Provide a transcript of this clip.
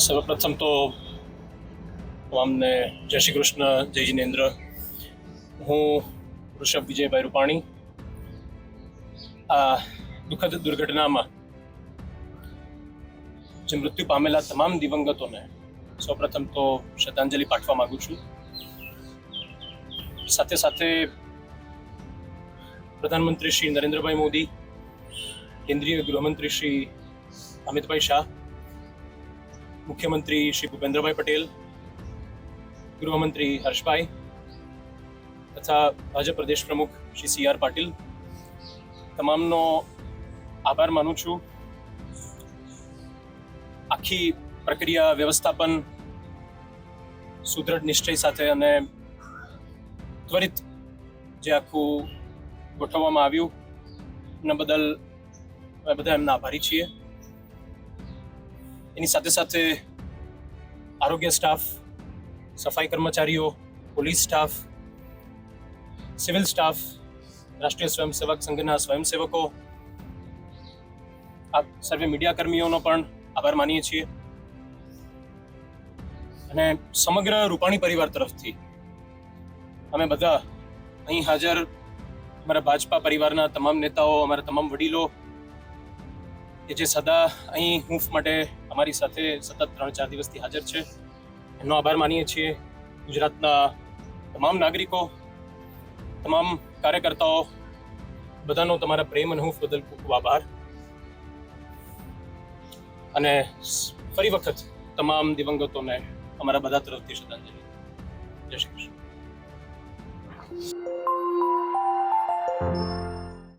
સર્વપ્રથમ તો તમામને જય શ્રી કૃષ્ણ, જય જિનેન્દ્ર. હું ઋષભ વિજયભાઈ રૂપાણી આ દુઃખદ દુર્ઘટનામાં જે મૃત્યુ પામેલા તમામ દિવંગતોને સૌપ્રથમ તો શ્રદ્ધાંજલિ પાઠવા માંગુ છું. સાથે સાથે પ્રધાનમંત્રી શ્રી નરેન્દ્રભાઈ મોદી, કેન્દ્રીય ગૃહમંત્રી શ્રી અમિતભાઈ શાહ, મુખ્યમંત્રી શ્રી ભૂપેન્દ્રભાઈ પટેલ, ગૃહમંત્રી હર્ષભાઈ તથા ભાજપ પ્રદેશ પ્રમુખ શ્રી સી આર પાટીલ, તમામનો આભાર માનું છું. આખી પ્રક્રિયા વ્યવસ્થાપન સુદૃઢ નિશ્ચય સાથે અને ત્વરિત જે આખું ગોઠવવામાં આવ્યું એના બદલ અમે બધા એમના આભારી છીએ. એની સાથે સાથે આરોગ્ય સ્ટાફ, સફાઈ કર્મચારીઓ, પોલીસ સ્ટાફ, સિવિલ સ્ટાફ, રાષ્ટ્રીય સ્વયંસેવક સંઘના સ્વયંસેવકો, આ સર્વે મીડિયા કર્મીઓનો પણ આભાર માનીએ છીએ. અને સમગ્ર રૂપાણી પરિવાર તરફથી અમે બધા અહીં હાજર અમારા ભાજપા પરિવારના તમામ નેતાઓ, અમારા તમામ વડીલો કે જે સદા અહીં હૂંફ માટે અમારી સાથે સતત 3-4 દિવસથી હાજર છે, એમનો આભાર માનીએ છીએ. ગુજરાતના તમામ નાગરિકો, તમામ કાર્યકર્તાઓ, બધાનો તમારા પ્રેમ અને હૂંફ બદલ ખૂબ ખૂબ આભાર. અને ફરી વખત તમામ દિવંગતોને અમારા બધા તરફથી શ્રદ્ધાંજલિ. જય શ્રી કૃષ્ણ.